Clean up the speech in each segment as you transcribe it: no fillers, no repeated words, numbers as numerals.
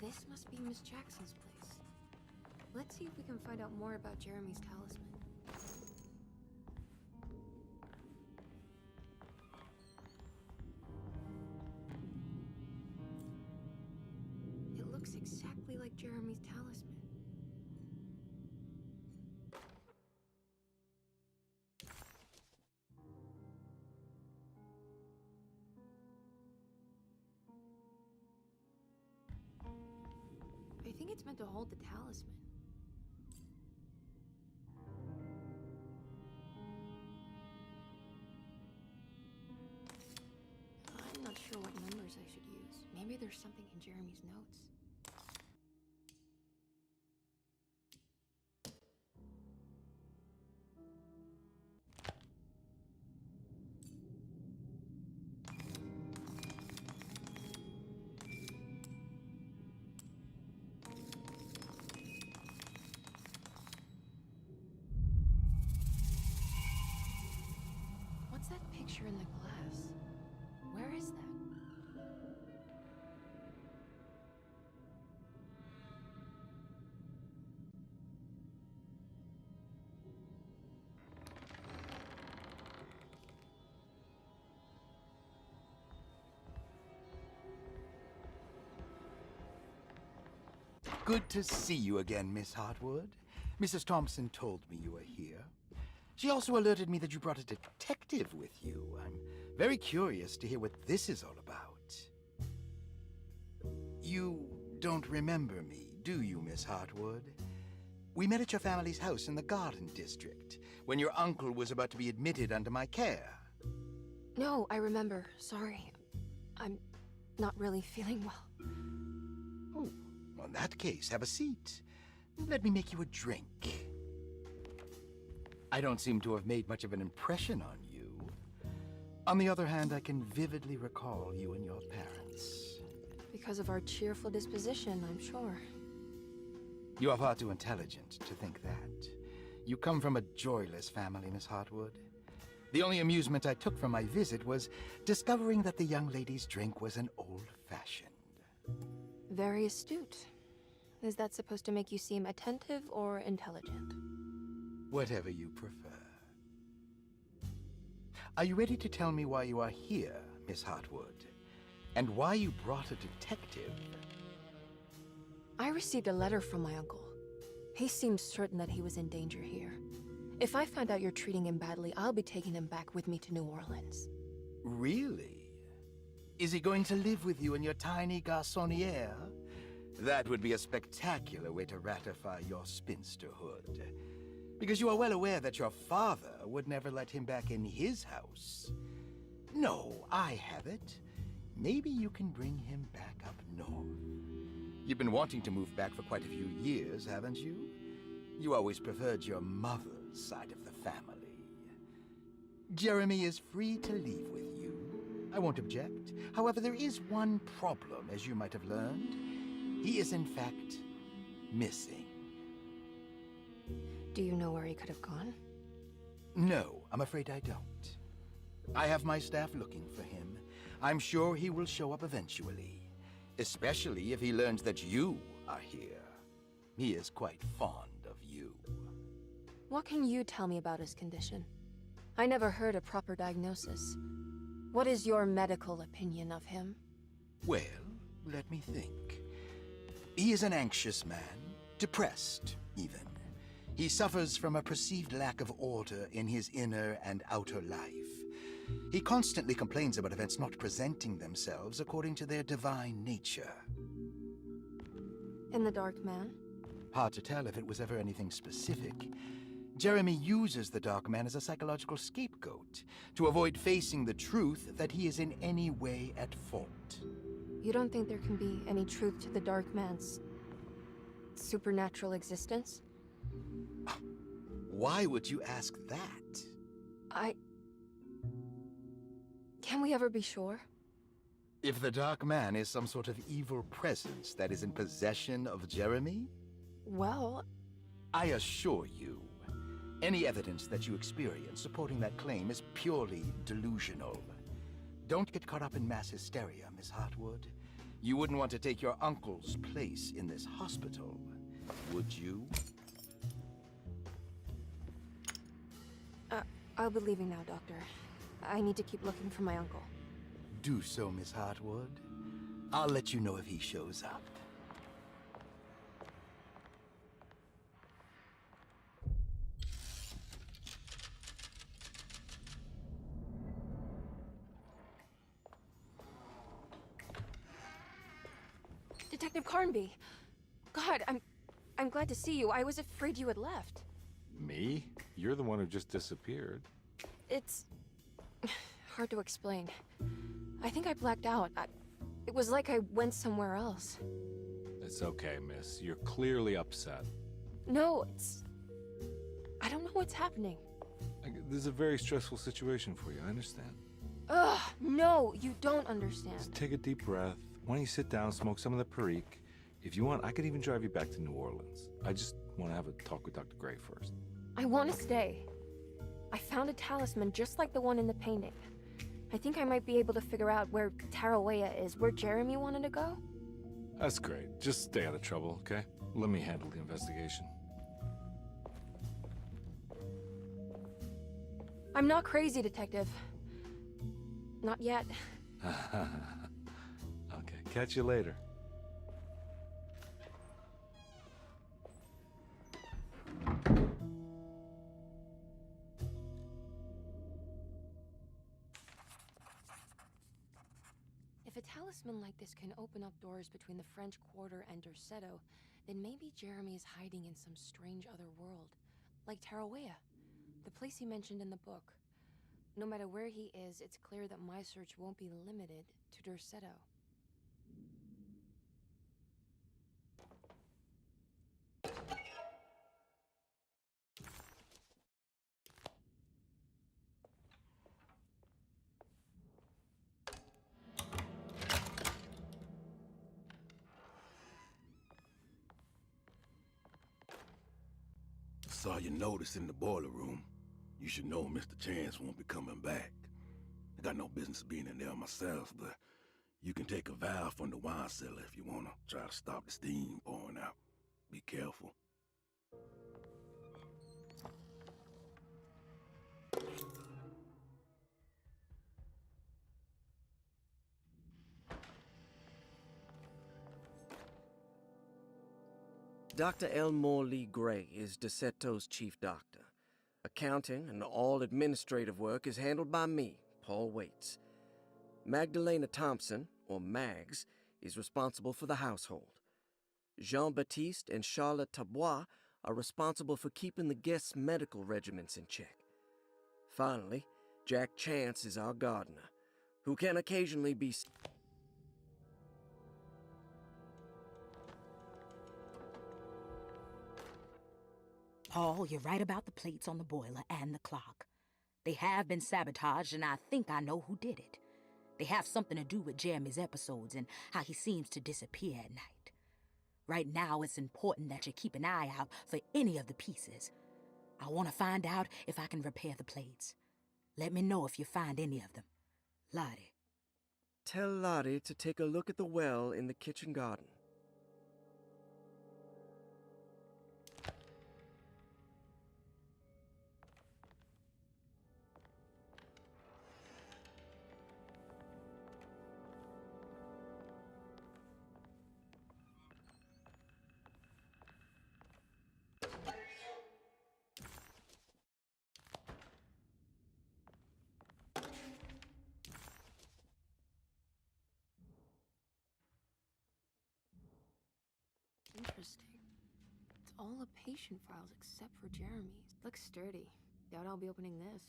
This must be Miss Jackson's place. Let's see if we can find out more about Jeremy's talisman. It looks exactly like Jeremy's talisman. I think it's meant to hold the talisman. I'm not sure what numbers I should use. Maybe there's something in Jeremy's notes. What's that picture in the glass? Where is that? Good to see you again, Miss Hartwood. Mrs. Thompson told me you were here. She also alerted me that you brought a detective with you. I'm very curious to hear what this is all about. You don't remember me, do you, Miss Hartwood? We met at your family's house in the Garden District, when your uncle was about to be admitted under my care. No, I remember. Sorry. I'm not really feeling well. Oh, well, in that case, have a seat. Let me make you a drink. I don't seem to have made much of an impression on you. On the other hand, I can vividly recall you and your parents. Because of our cheerful disposition, I'm sure. You are far too intelligent to think that. You come from a joyless family, Miss Hartwood. The only amusement I took from my visit was discovering that the young lady's drink was an old-fashioned. Very astute. Is that supposed to make you seem attentive or intelligent? Whatever you prefer. Are you ready to tell me why you are here, Miss Hartwood? And why you brought a detective? I received a letter from my uncle. He seems certain that he was in danger here. If I find out you're treating him badly, I'll be taking him back with me to New Orleans. Really? Is he going to live with you in your tiny garçonniere? That would be a spectacular way to ratify your spinsterhood. Because you are well aware that your father would never let him back in his house. No, I have it. Maybe you can bring him back up north. You've been wanting to move back for quite a few years, haven't you? You always preferred your mother's side of the family. Jeremy is free to leave with you. I won't object. However, there is one problem, as you might have learned. He is, in fact, missing. Do you know where he could have gone? No, I'm afraid I don't. I have my staff looking for him. I'm sure he will show up eventually. Especially if he learns that you are here. He is quite fond of you. What can you tell me about his condition? I never heard a proper diagnosis. What is your medical opinion of him? Well, let me think. He is an anxious man, depressed, even. He suffers from a perceived lack of order in his inner and outer life. He constantly complains about events not presenting themselves according to their divine nature. And the Dark Man? Hard to tell if it was ever anything specific. Jeremy uses the Dark Man as a psychological scapegoat to avoid facing the truth that he is in any way at fault. You don't think there can be any truth to the Dark Man's supernatural existence? Why would you ask that? Can we ever be sure? If the Dark Man is some sort of evil presence that is in possession of Jeremy? Well, I assure you, any evidence that you experience supporting that claim is purely delusional. Don't get caught up in mass hysteria, Miss Hartwood. You wouldn't want to take your uncle's place in this hospital, would you? I'll be leaving now, Doctor. I need to keep looking for my uncle. Do so, Miss Hartwood. I'll let you know if he shows up. Detective Carnby! God, I'm glad to see you. I was afraid you had left. Me? You're the one who just disappeared. It's hard to explain. I think I blacked out. It was like I went somewhere else. It's okay, miss. You're clearly upset. No, I don't know what's happening. This is a very stressful situation for you, I understand. Ugh, no, you don't understand. Just take a deep breath. Why don't you sit down, smoke some of the Perique? If you want, I could even drive you back to New Orleans. I just want to have a talk with Dr. Gray first. I want to stay. I found a talisman just like the one in the painting. I think I might be able to figure out where Tarawea is, where Jeremy wanted to go. That's great. Just stay out of trouble, okay? Let me handle the investigation. I'm not crazy, Detective. Not yet. Okay, catch you later. If a talisman like this can open up doors between the French Quarter and Derceto, then maybe Jeremy is hiding in some strange other world. Like Tarawea, the place he mentioned in the book. No matter where he is, it's clear that my search won't be limited to Derceto. Saw your notice in the boiler room. You should know Mr. Chance won't be coming back. I got no business being in there myself, but you can take a valve from the wine cellar if you want to try to stop the steam pouring out. Be careful. Dr. Elmore Lee Gray is Deceto's chief doctor. Accounting and all administrative work is handled by me, Paul Waits. Magdalena Thompson, or Mags, is responsible for the household. Jean-Baptiste and Charlotte Tabois are responsible for keeping the guests' medical regimens in check. Finally, Jack Chance is our gardener, who can occasionally be... Paul, you're right about the plates on the boiler and the clock. They have been sabotaged, and I think I know who did it. They have something to do with Jeremy's episodes and how he seems to disappear at night. Right now, it's important that you keep an eye out for any of the pieces. I want to find out if I can repair the plates. Let me know if you find any of them. Lottie. Tell Lottie to take a look at the well in the kitchen garden. Interesting. It's all the patient files except for Jeremy's. Looks sturdy. Doubt I'll be opening this.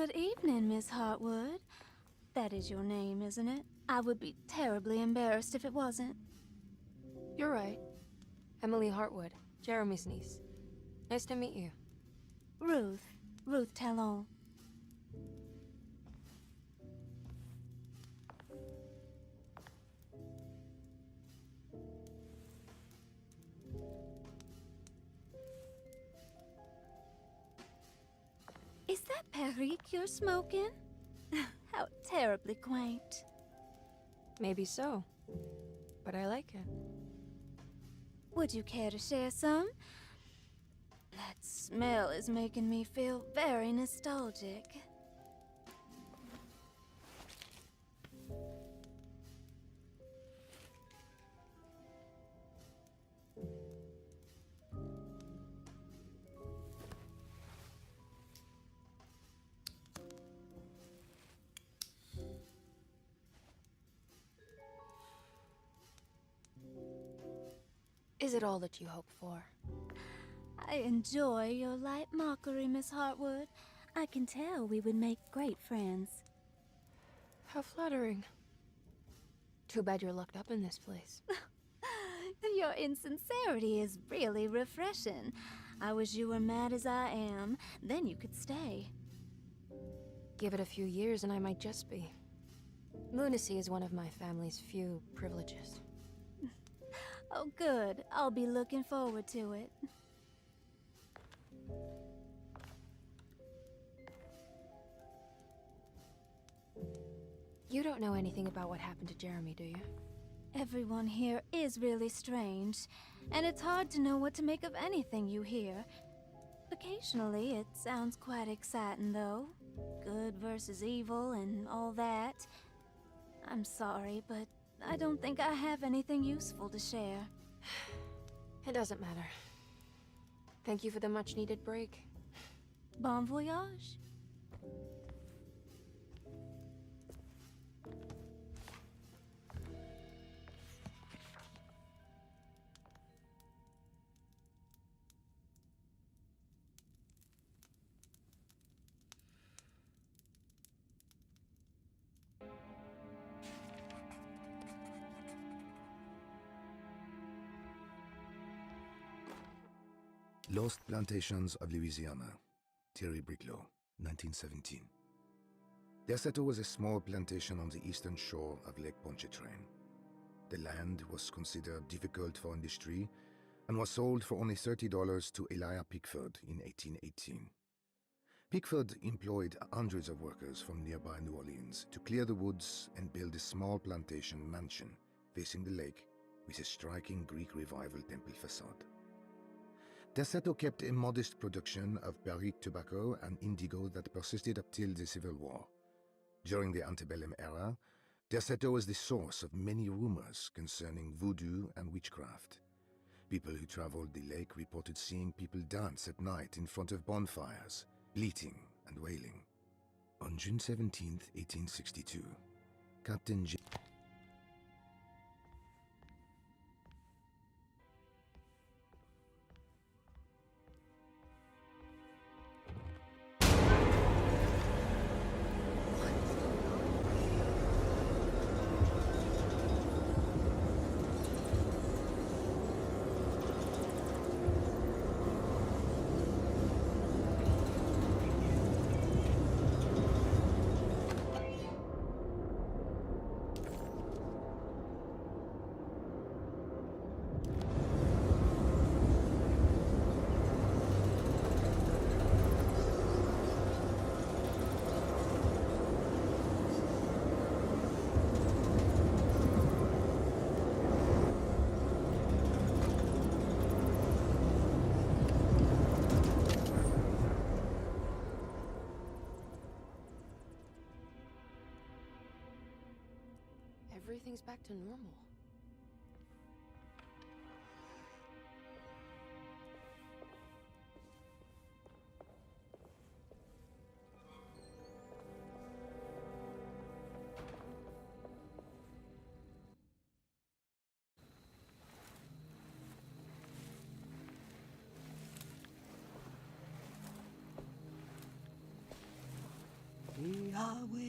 Good evening, Miss Hartwood. That is your name, isn't it? I would be terribly embarrassed if it wasn't. You're right. Emily Hartwood, Jeremy's niece. Nice to meet you. Ruth Talon. Is that Perique you're smoking? How terribly quaint. Maybe so. But I like it. Would you care to share some? That smell is making me feel very nostalgic. Is it all that you hope for? I enjoy your light mockery, Miss Hartwood. I can tell we would make great friends. How flattering. Too bad you're locked up in this place. Your insincerity is really refreshing. I wish you were mad as I am. Then you could stay. Give it a few years and I might just be. Lunacy is one of my family's few privileges. Oh, good. I'll be looking forward to it. You don't know anything about what happened to Jeremy, do you? Everyone here is really strange, and it's hard to know what to make of anything you hear. Occasionally, it sounds quite exciting, though. Good versus evil and all that. I'm sorry, but I don't think I have anything useful to share. It doesn't matter. Thank you for the much-needed break. Bon voyage. Lost Plantations of Louisiana, Thierry Briclot, 1917. Derceto was a small plantation on the eastern shore of Lake Pontchartrain. The land was considered difficult for industry and was sold for only $30 to Elijah Pickford in 1818. Pickford employed hundreds of workers from nearby New Orleans to clear the woods and build a small plantation mansion facing the lake with a striking Greek Revival temple facade. Derceto kept a modest production of Perique tobacco and indigo that persisted up till the Civil War. During the antebellum era, Derceto was the source of many rumors concerning voodoo and witchcraft. People who traveled the lake reported seeing people dance at night in front of bonfires, bleating and wailing. On June 17, 1862, Captain Everything's back to normal.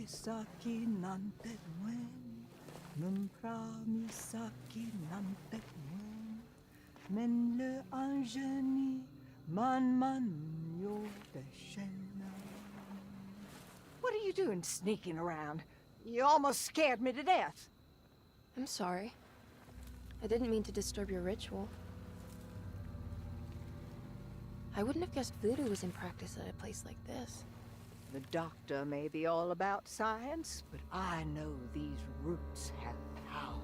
misaki nante mwen. Mumpra misaki nante mwen. Men le anjeni man yo deshena. What are you doing sneaking around? You almost scared me to death. I'm sorry. I didn't mean to disturb your ritual. I wouldn't have guessed voodoo was in practice at a place like this. The doctor may be all about science, but I know these roots have power.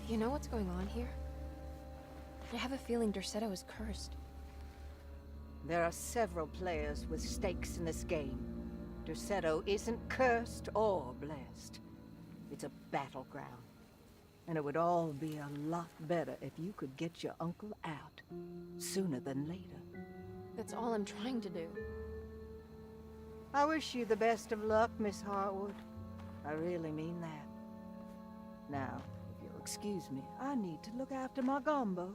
Do you know what's going on here? I have a feeling Derceto is cursed. There are several players with stakes in this game. Derceto isn't cursed or blessed. It's a battleground. And it would all be a lot better if you could get your uncle out sooner than later. That's all I'm trying to do. I wish you the best of luck, Miss Harwood. I really mean that. Now, if you'll excuse me, I need to look after my gumbo.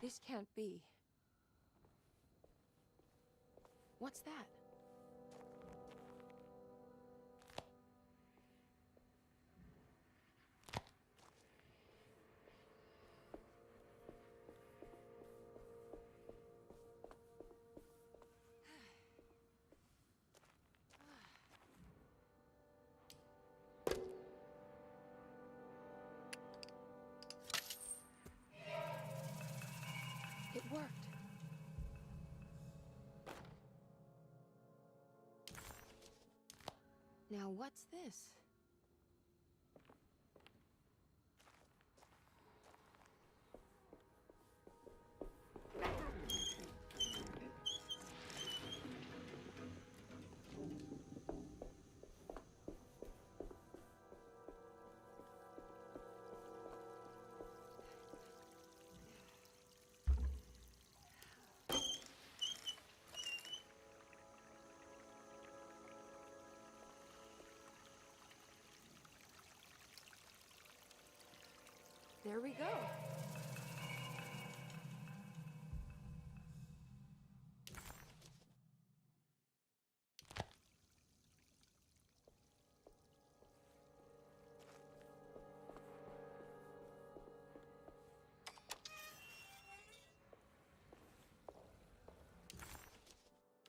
This can't be. What's that? It worked. Now what's this? There we go.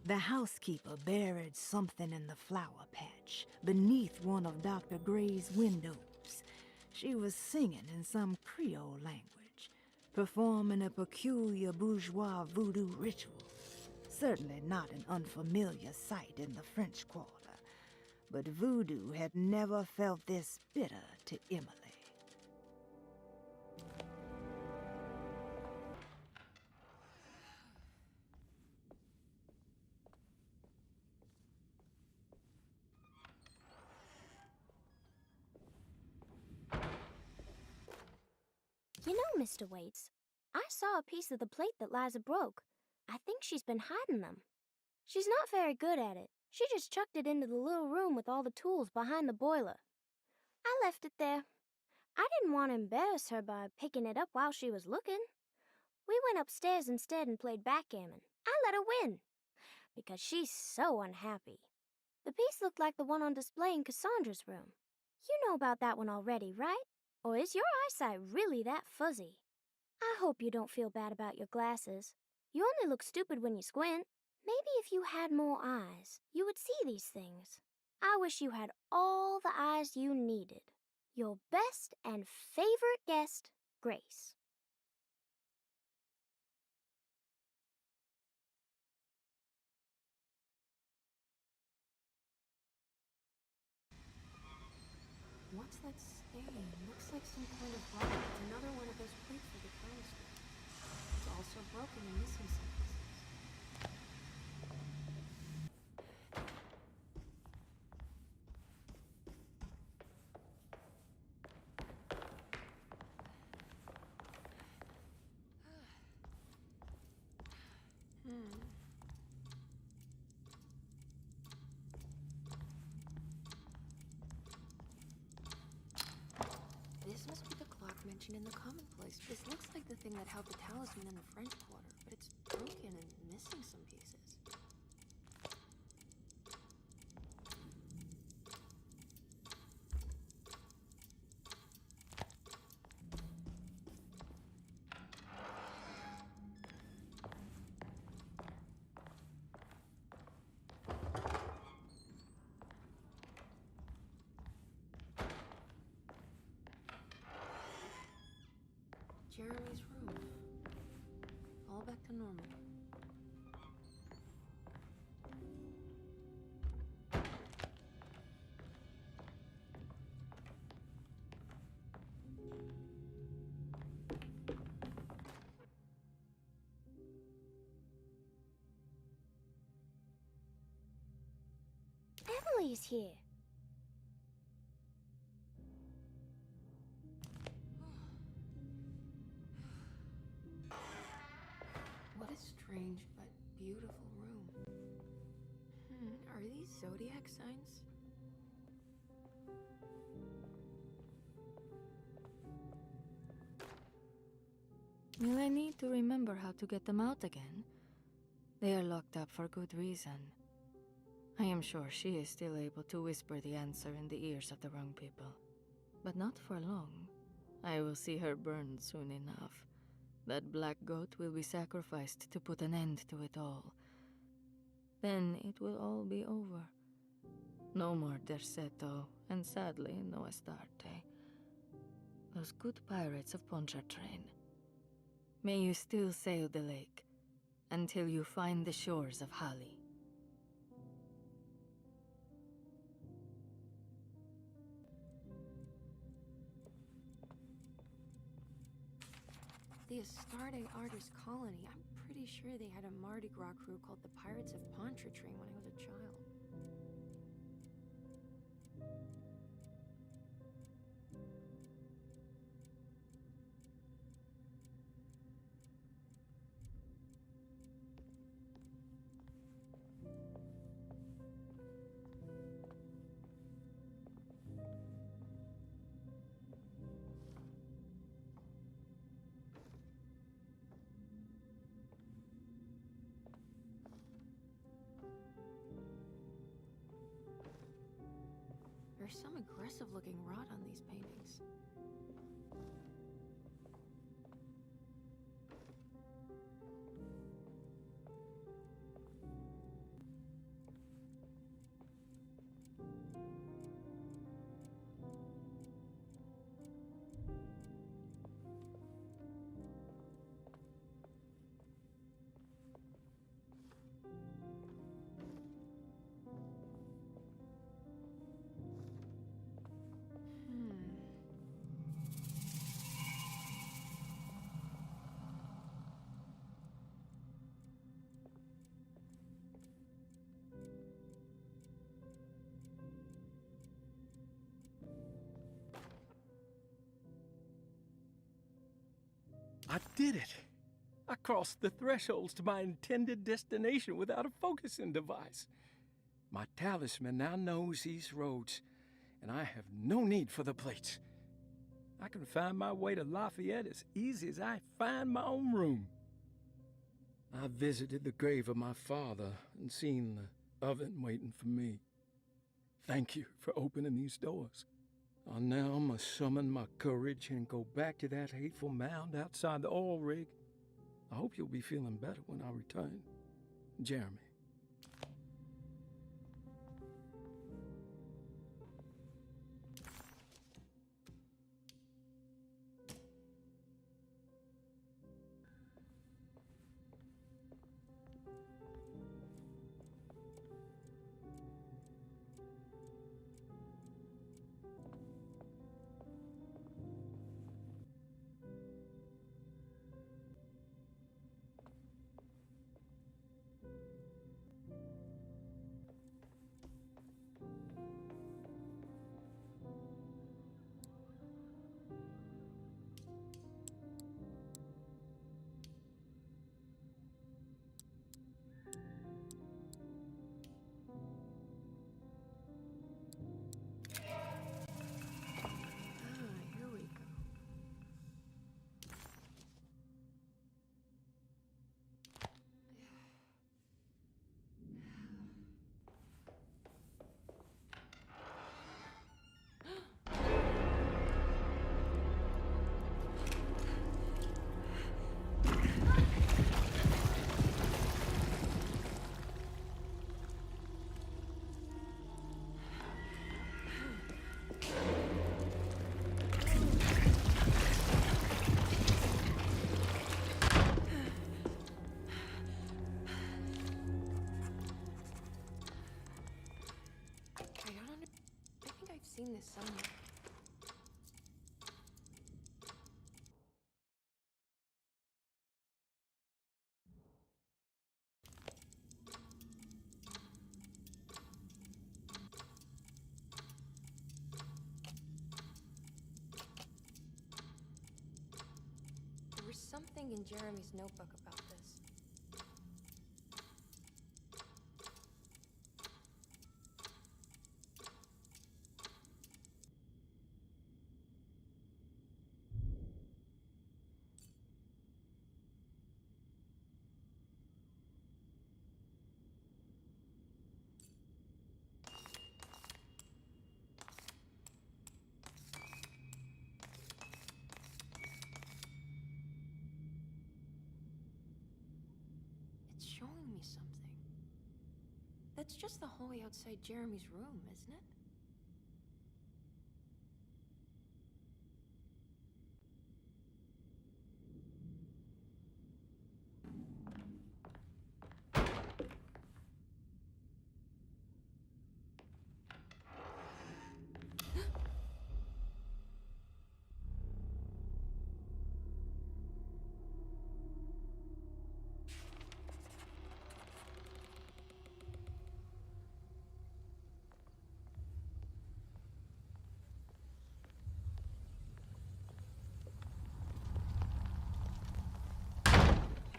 The housekeeper buried something in the flower patch beneath one of Dr. Gray's windows. She was singing in some Creole language, performing a peculiar bourgeois voodoo ritual. Certainly not an unfamiliar sight in the French Quarter, but voodoo had never felt this bitter to Emily. You know, Mr. Waits, I saw a piece of the plate that Liza broke. I think she's been hiding them. She's not very good at it. She just chucked it into the little room with all the tools behind the boiler. I left it there. I didn't want to embarrass her by picking it up while she was looking. We went upstairs instead and played backgammon. I let her win, because she's so unhappy. The piece looked like the one on display in Cassandra's room. You know about that one already, right? Or is your eyesight really that fuzzy? I hope you don't feel bad about your glasses. You only look stupid when you squint. Maybe if you had more eyes, you would see these things. I wish you had all the eyes you needed. Your best and favorite guest, Grace. What's that stain? Looks like some kind of rock. It's another one of those plates with the canister. It's also broken and missing some pieces. mentioned in the commonplace. This looks like the thing that held the talisman in the French Quarter, but it's broken and missing some pieces. Jeremy's room. All back to normal. Emily's here. What a strange but beautiful room. Are these zodiac signs? Will I need to remember how to get them out again? They are locked up for good reason. I am sure she is still able to whisper the answer in the ears of the wrong people. But not for long. I will see her burned soon enough. That black goat will be sacrificed to put an end to it all. Then it will all be over. No more Derceto, and sadly, no Astarte. Those good pirates of Pontchartrain. May you still sail the lake, until you find the shores of Hali. The Astarte Artist Colony. I'm pretty sure they had a Mardi Gras crew called the Pirates of Pontchartrain when I was a child. There's some aggressive-looking rot on these paintings. I did it! I crossed the thresholds to my intended destination without a focusing device. My talisman now knows these roads, and I have no need for the plates. I can find my way to Lafayette as easy as I find my own room. I visited the grave of my father and seen the oven waiting for me. Thank you for opening these doors. I now must summon my courage and go back to that hateful mound outside the oil rig. I hope you'll be feeling better when I return. Jeremy. seen this somewhere. There was something in Jeremy's notebook about this. It's showing me something. That's just the hallway outside Jeremy's room, isn't it?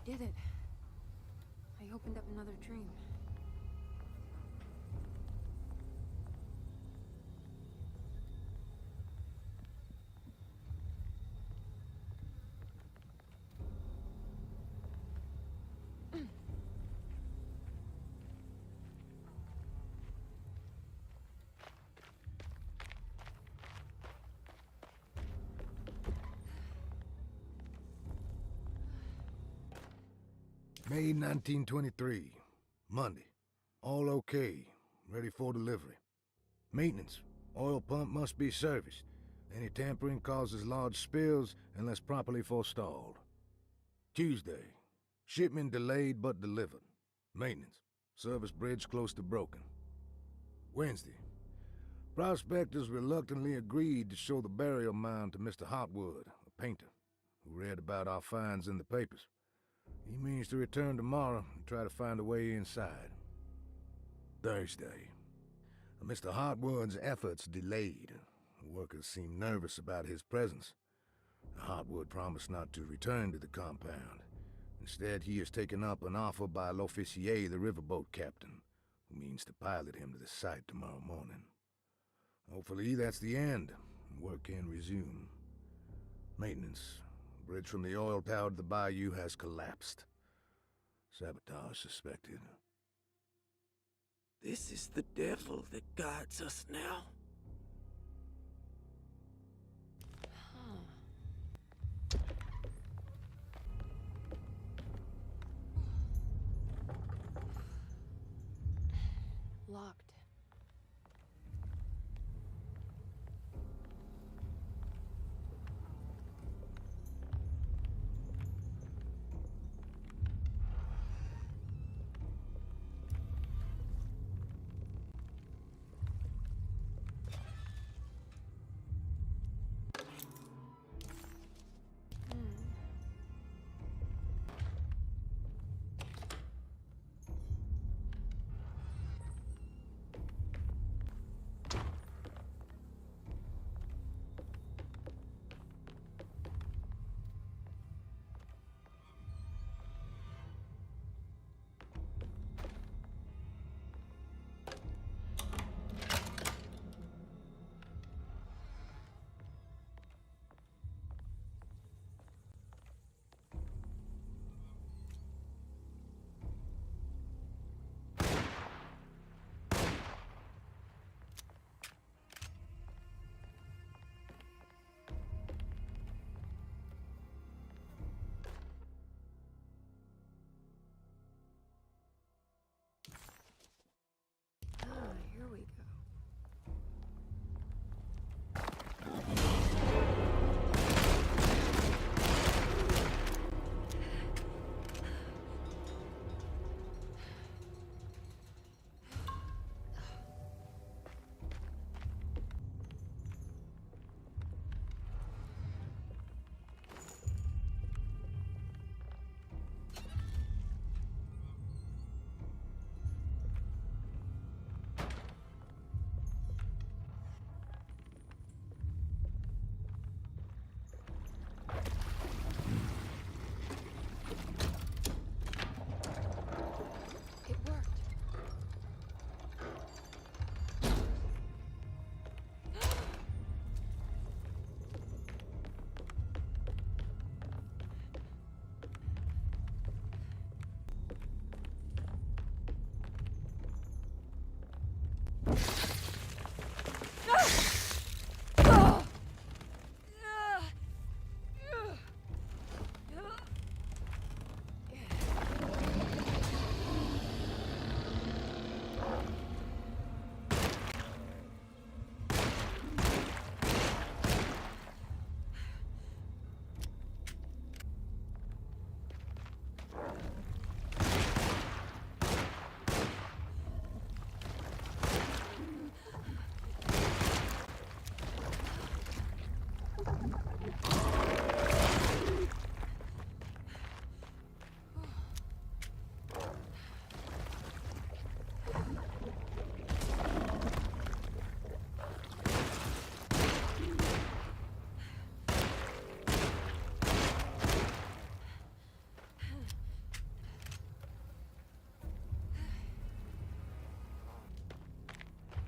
I did it. I opened up another dream. May 1923, Monday. All okay, ready for delivery. Maintenance. Oil pump must be serviced. Any tampering causes large spills unless properly forestalled. Tuesday. Shipment delayed but delivered. Maintenance. Service bridge close to broken. Wednesday. Prospectors reluctantly agreed to show the burial mound to Mr. Hotwood, a painter, who read about our finds in the papers. He means to return tomorrow and try to find a way inside. Thursday. Mr. Hotwood's efforts delayed. The workers seemed nervous about his presence. Hotwood promised not to return to the compound. Instead, he has taken up an offer by L'Officier, the riverboat captain, who means to pilot him to the site tomorrow morning. Hopefully that's the end, and work can resume. Maintenance. Bridge from the oil tower to the bayou has collapsed. Sabotage suspected. This is the devil that guides us now. Locked.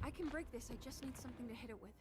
I can break this, I just need something to hit it with.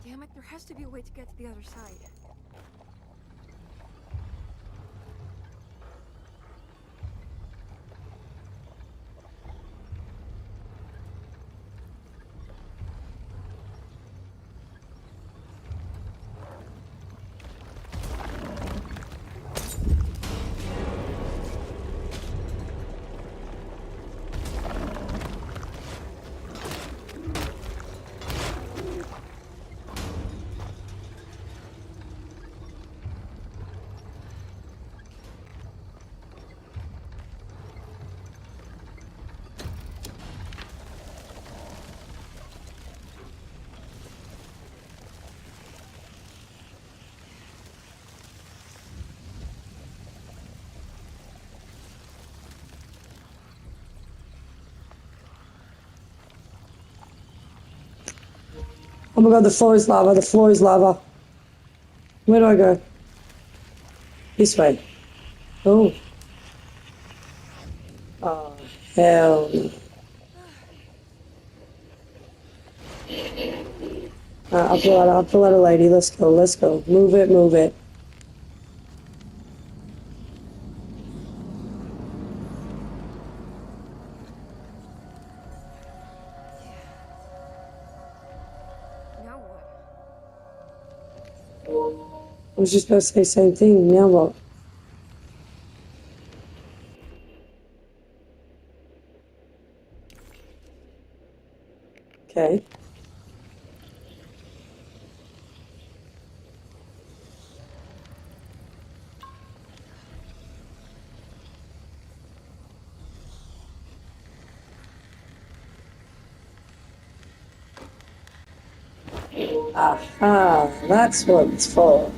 Damn it, there has to be a way to get to the other side. Oh my god, the floor is lava, the floor is lava. Where do I go? This way. Oh. Oh, hell. I'll pull out a lady. Let's go, let's go. Move it, move it. I was just about to say the same thing. Now what? Okay. Aha, that's what it's for.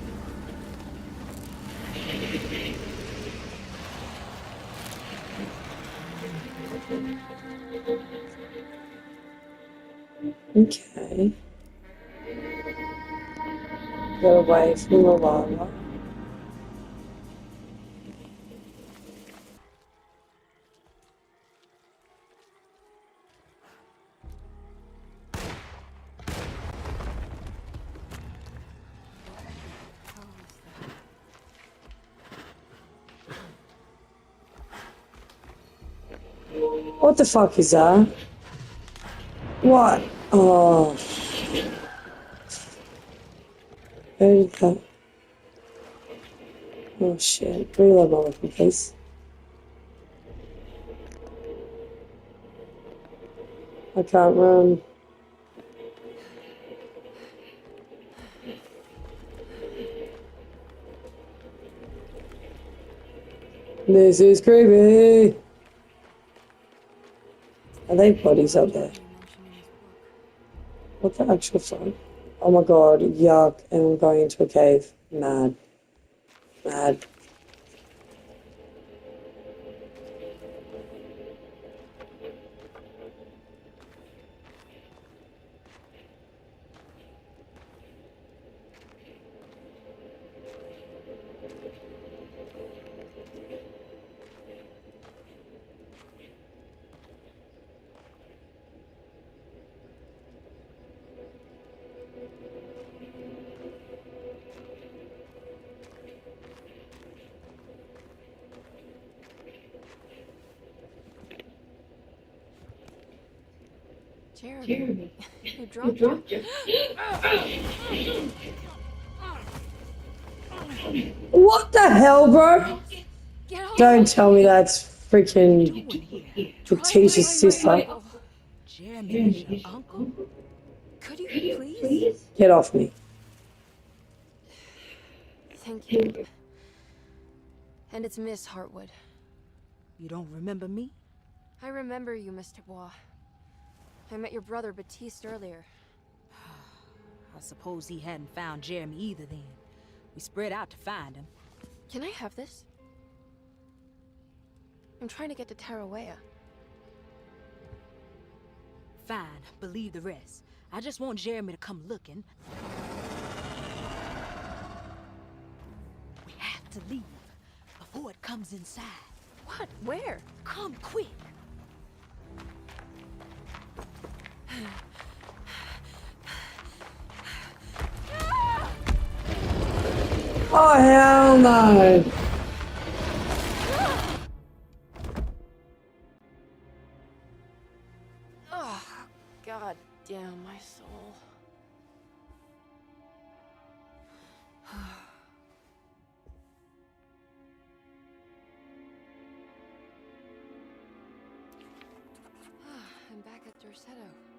Okay. Get away from the lava. What the fuck is that? What? Oh. Where did that? Oh shit. Reload my weapon, please. I can't run. This is creepy. Are they bodies up there? What the actual fuck? Oh my god, yuck. And I'm going into a cave. Mad. Mad. Jeremy, you dropped it. What the hell, bro? Don't tell me that's freaking the teacher's sister. Jeremy is your uncle. Could you please? Get off me. Thank you. And it's Miss Hartwood. You don't remember me? I remember you, Miss Dubois. I met your brother Baptiste earlier. I suppose he hadn't found Jeremy either then. We spread out to find him. Can I have this? I'm trying to get to Tarawea. Fine, believe the rest. I just want Jeremy to come looking. We have to leave before it comes inside. What? Where? Come quick. Oh, hell no. Oh, god damn my soul. I'm back at Derceto.